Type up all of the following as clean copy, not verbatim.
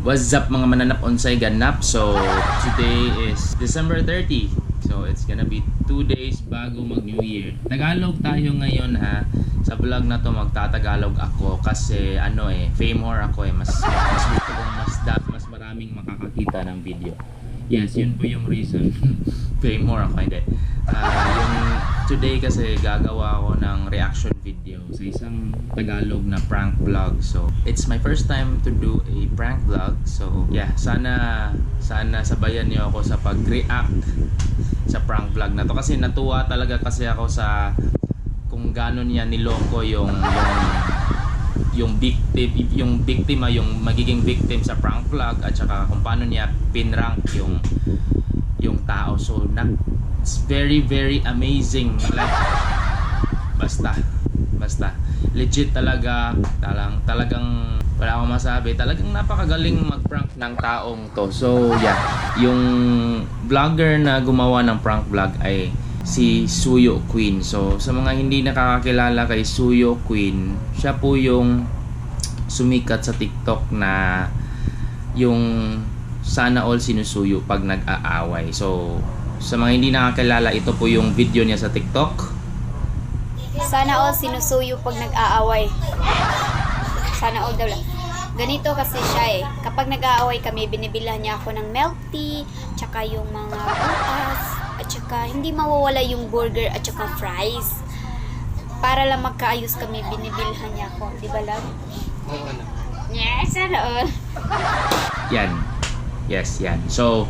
What's up mga mananap unsay ganap? So today is December 30. So it's gonna be 2 days bago mag New Year. Tagalog tayo ngayon ha. Sa vlog na to magtatagalog ako kasi fame whore ako mas gusto kong mas maraming makakakita ng video. Yes, yun po yung reason. Fame whore ako, hindi. Yung today kasi gagawa ako ng reaction video sa isang Tagalog na prank vlog. So, it's my first time to do a prank vlog. So, yeah, sana sabayan niyo ako sa pag-react sa prank vlog na to kasi natuwa talaga kasi ako sa kung gaano niya niloko yung biktima, yung magiging victim sa prank vlog at saka kung paano niya pinrank yung tao. So it's very amazing, like basta legit talagang wala akong masabi, talagang napakagaling mag-prank ng taong to. So yeah, yung vlogger na gumawa ng prank vlog ay si Suyo Queen. So sa mga hindi nakakakilala kay Suyo Queen, siya po yung sumikat sa TikTok na yung sana all sinusuyo pag nag-aaway. So sa mga hindi nakakilala, ito po yung video niya sa TikTok. Sana all sinusuyo pag nag-aaway. Sana all daw lang. Ganito kasi siya kapag nag-aaway kami, binibilhan niya ako ng milk tea, tsaka yung mga butas, at saka hindi mawawala yung burger at saka fries. Para lang magkaayos kami, binibilhan niya ako. Di ba lang? Oo na. Yes, sana all. Yan. Yes, yan. So,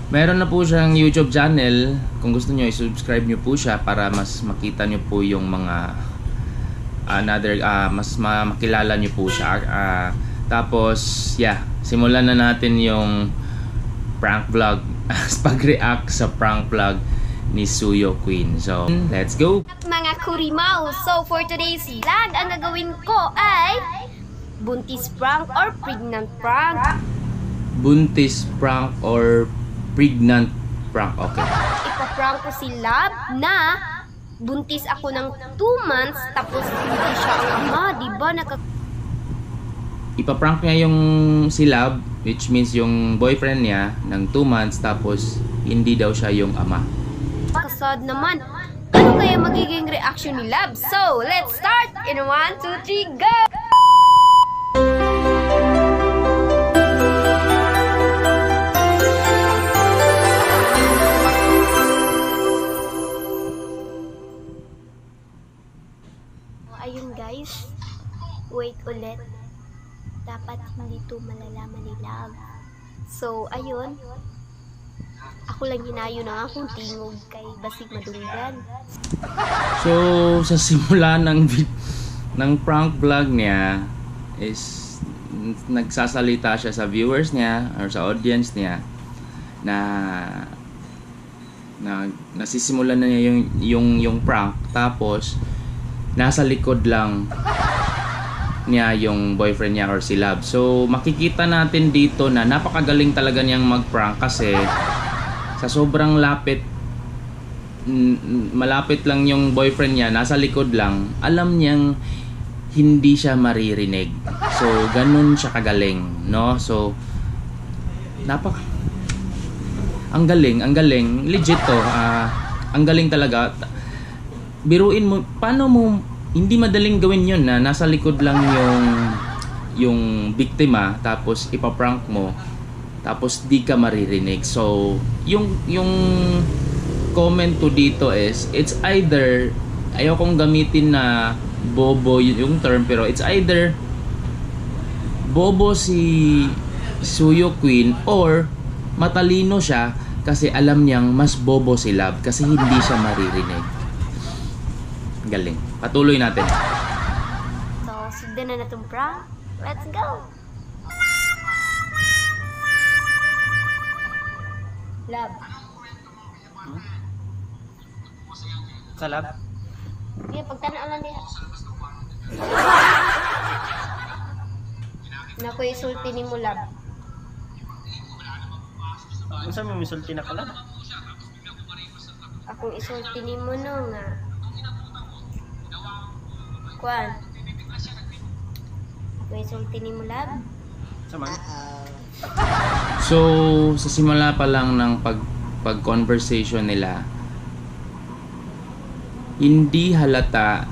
meron na po siyang YouTube channel. Kung gusto niyo, i-subscribe niyo po siya para mas makita niyo po yung mga mas makilala niyo po siya. Tapos, yeah, simulan na natin yung prank vlog. Pag-react sa prank vlog ni Suyo Queen. So, let's go! Mga kurimaw, so for today's vlog, ang gagawin ko ay buntis prank or pregnant prank. Buntis prank or pregnant prank. Okay. Ipaprank ko si Lab na buntis ako ng 2 months tapos hindi siya ang ama, diba? Ipaprank niya yung si Lab, which means yung boyfriend niya ng 2 months tapos hindi daw siya yung ama. Kasad naman. Ano kaya magiging reaction ni Lab? So, let's start in 1, 2, 3, go! Ayun guys, wait ulit. Dapat hindi to malalaman ni Love. So, ayun. Ako lang hinayo na akong tingog kay Basig Madunggan. So, sa simula ng prank vlog niya is nagsasalita siya sa viewers niya or sa audience niya na nasisimulan na niya yung prank, tapos nasa likod lang niya yung boyfriend niya or si Love. So makikita natin dito na napakagaling talaga niyang mag-prank kasi sa sobrang malapit lang yung boyfriend niya, nasa likod lang, alam niyang hindi siya maririnig. So ganun siya kagaling, no? So ang galing legit to. Ang galing talaga. Biruin mo, paano mo, hindi madaling gawin yun na nasa likod lang yung biktima tapos ipaprank mo tapos di ka maririnig. So yung comment ko dito is, it's either, ayaw kong gamitin na bobo yung term, pero it's either bobo si Suyo Queen or matalino siya kasi alam niyang mas bobo si Love kasi hindi siya maririnig. Galing. Patuloy natin. So, sundan na itong prank. Let's go! Love. Sa Love? Sige, pagtanaan lang niya. Naku, isulti ni mo, Love. Masa may misulti na ka lang? Akong isulti ni mo no nga. Kuan. Ako isulti ni mo, Love. Sa man? So, sa simula pa lang ng pag-conversation nila, hindi halata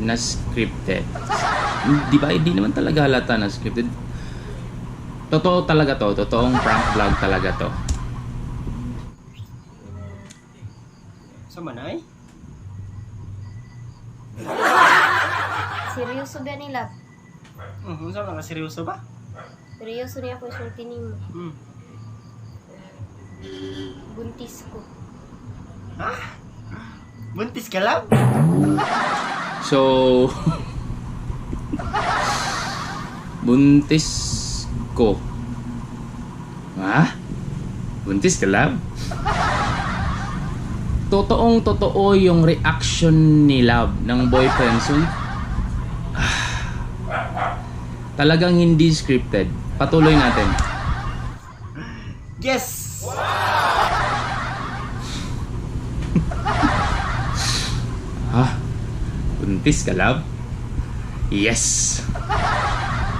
na scripted. Di ba? Hindi naman talaga halata na scripted. Totoo talaga to. Totoong prank vlog talaga to. Sa man ay? Seryoso ba nila? Sa man ka seryoso ba? Seryoso niya ako isulti nimo. Buntis ko. Ha? Buntis ka lang? So, buntis ko. Ha? Buntis ka lang? Totoong totoo yung reaction ni Love ng boyfriend. So, talagang hindi scripted. Patuloy natin. Yes! Ha? Buntis ka, Love? Yes!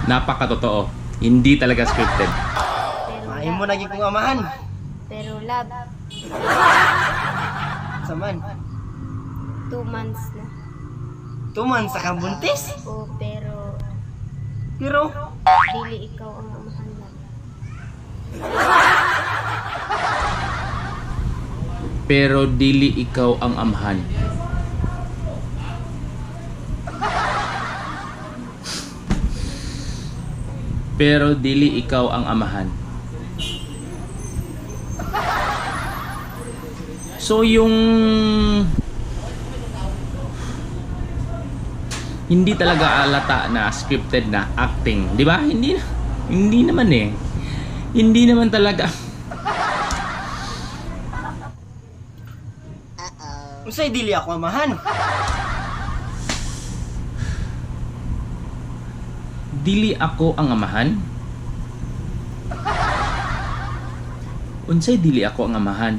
Napakatotoo. Hindi talaga scripted. Pero Mahin mo lab, naging kong amahan. pero lab, Sa man? 2 months na. 2 months ka buntis? O pero Pero, dili ikaw ang amahan lab. Pero dili ikaw ang amhan. Pero dili ikaw ang amahan. So yung hindi talaga alata na scripted na acting, 'di ba? Hindi naman eh. Hindi naman talaga. unsay dili ako amahan? Dili ako ang amahan. Unsay dili ako ang amahan?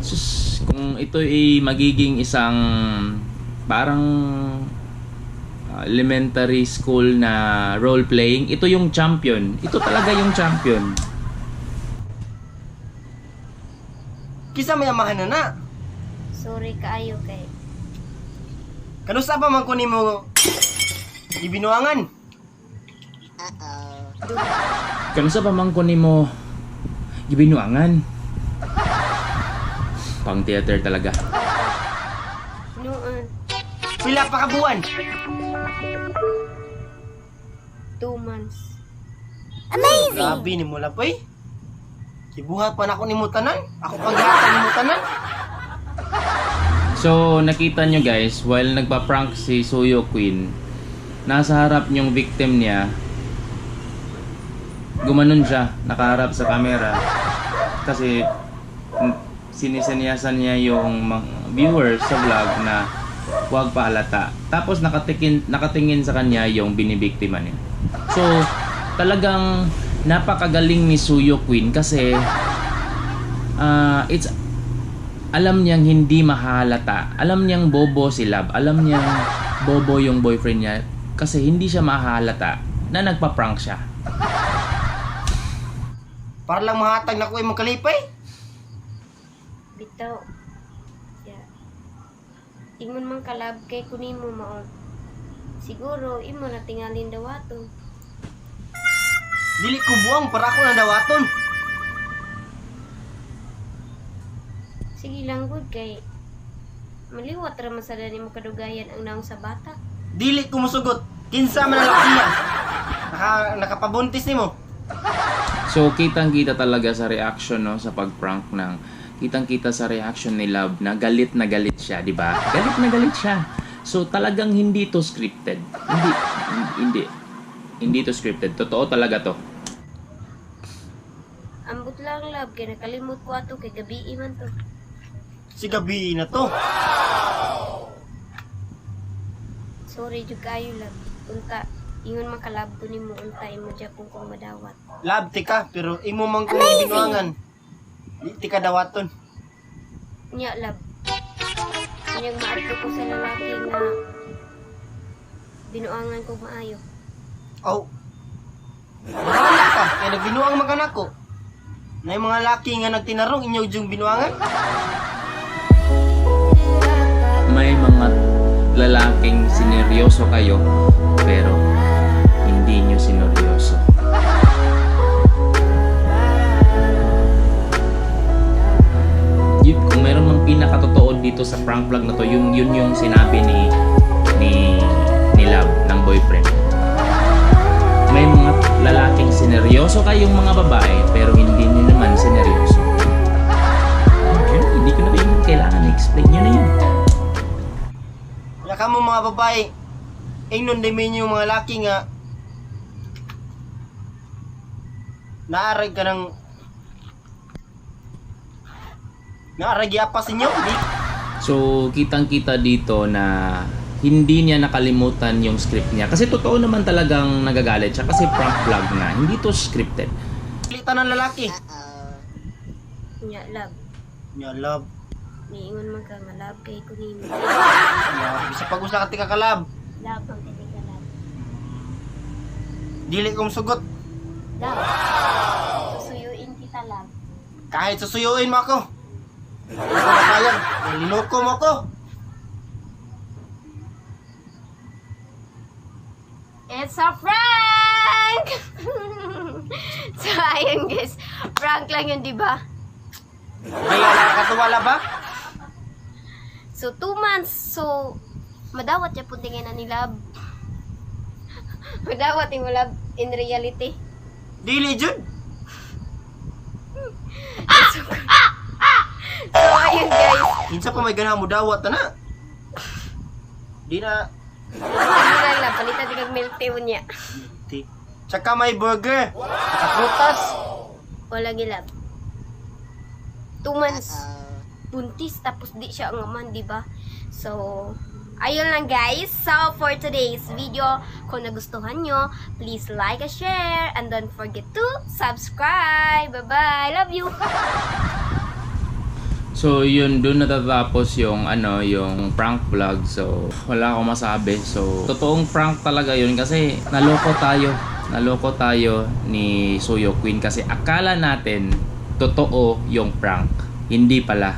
Sus, kung ito ay magiging isang parang elementary school na role playing, ito yung champion. Ito talaga yung champion. Kisa may amahan na na. Sorry kaayo kay Kanusa pa man kunin mo ibinuangan? Kanusa pa man ko nimo gibinuangan. Pang theater talaga. noon Pila pa ka buwan? 2 months. Grabe ni mo lapoy. Kibuhat pa na ako ni mo tanan. Ako paghihatan ni mo tanan. So, nakita nyo guys, while nagpa-prank si Suyo Queen, nasa harap yung victim niya, gumanon siya, nakaharap sa camera. Kasi, sinisenyasan niya yung mga viewers sa vlog na huwag pahalata. Tapos, nakatingin sa kanya yung binibiktima niya. So, talagang napakagaling ni Suyo Queen kasi, alam niyang hindi mahalata. Alam niyang bobo si Love. Alam niyang bobo yung boyfriend niya. Kasi hindi siya mahalata na nagpa-prank siya. Para lang mahatag na ko imong kalipay. Bitaw. Yeah. Ingon man kalab kay kunin mo maon. Siguro imo na tingalin dawaton. Dili ko buang para ako na dawaton. Sige lang good kay maliwat ra man sada nimo kadugayan ang naong sa bata. Dili ko musugot. Kinsa man ang lakiya. Nakapabuntis nimo. So, kitang-kita talaga sa reaction, no, sa pag-prank ng kitang-kita sa reaction ni Love na galit siya, di ba? Galit na galit siya. So, talagang hindi to scripted. Hindi to scripted. Totoo talaga to. Ambot lang lab kay nakalimot ko ato kay gabi man to. Si gabi na to. Sorry jud kayo lab. Unta ingon man kalab ko nimo unta imo dya kung madawat. Labti ka, pero imo man kong binuangan. Di ka dawaton. Nya lab. Kanyang maadto ko sa lalaki nga binuangan ko maayo. Oh. Wala ka, kaya nagbinuang maganak ko. Na yung mga laki nga nagtinarong inyo yung binuangan. May mga lalaking sineryoso kayo, pero hindi nyo sineryoso. Kung meron mang pinakatotoo dito sa prank vlog na to, yun yung sinabi ni Love ng boyfriend. May mga lalaking sineryoso kayong mga babae, pero hindi nyo naman sineryoso. Ayun, hindi ko na ba yung kailangan i-explain nyo na yun. Kaya kamo mga babae, ingnon din yung mga laki nga naarag ka ng naarag yapas inyo. Di. So, kitang-kita dito na hindi niya nakalimutan yung script niya. Kasi totoo naman talagang nagagalit siya kasi prank vlog na. Hindi to scripted. Litan ng lalaki. Nya, love. Ya love. Niingon man ka nga love kay ko nimo. Ya, bisa pag-usa ka tika kalab. Love ang titika love. Dili kong sugot. Love. Susuyuin kita love. Kahit susuyuin mo ako. Hindi ko makayag. Linoko mo ako. It's a prank! So, ayun guys. Prank lang yun, di ba? Kaya nakakatuwala ba? So, 2 months. So, madawat niya puntingin na ni Love. Madawat yung Love in reality. Dili jud. So, ayun guys. Insa pa may ganahan mo dawat na. Di na. Ano lang lang, palitan din kag milk tea niya. Di. Tsaka may burger. Tsaka prutas. Wala gilab. 2 months. Buntis, tapos di siya ang aman, di ba? So, ayun lang guys. So, for today's video, kung nagustuhan nyo, please like and share. And don't forget to subscribe. Bye-bye. Love you. So, yun, doon natatapos yung, yung prank vlog. So, wala akong masabi. So, totoong prank talaga yun kasi naloko tayo ni Suyo Queen kasi akala natin totoo yung prank. Hindi pala.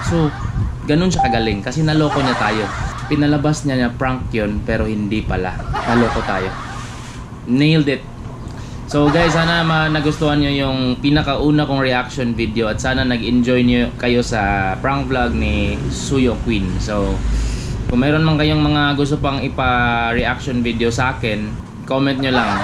So, ganun siya kagaling kasi naloko niya tayo. Pinalabas niya prank yun pero hindi pala. Naloko tayo. Nailed it. So guys, sana nagustuhan nyo yung pinakauna kong reaction video at sana nag-enjoy nyo kayo sa prank vlog ni Suyo Queen. So, kung meron man kayong mga gusto pang ipa-reaction video sa akin, comment nyo lang.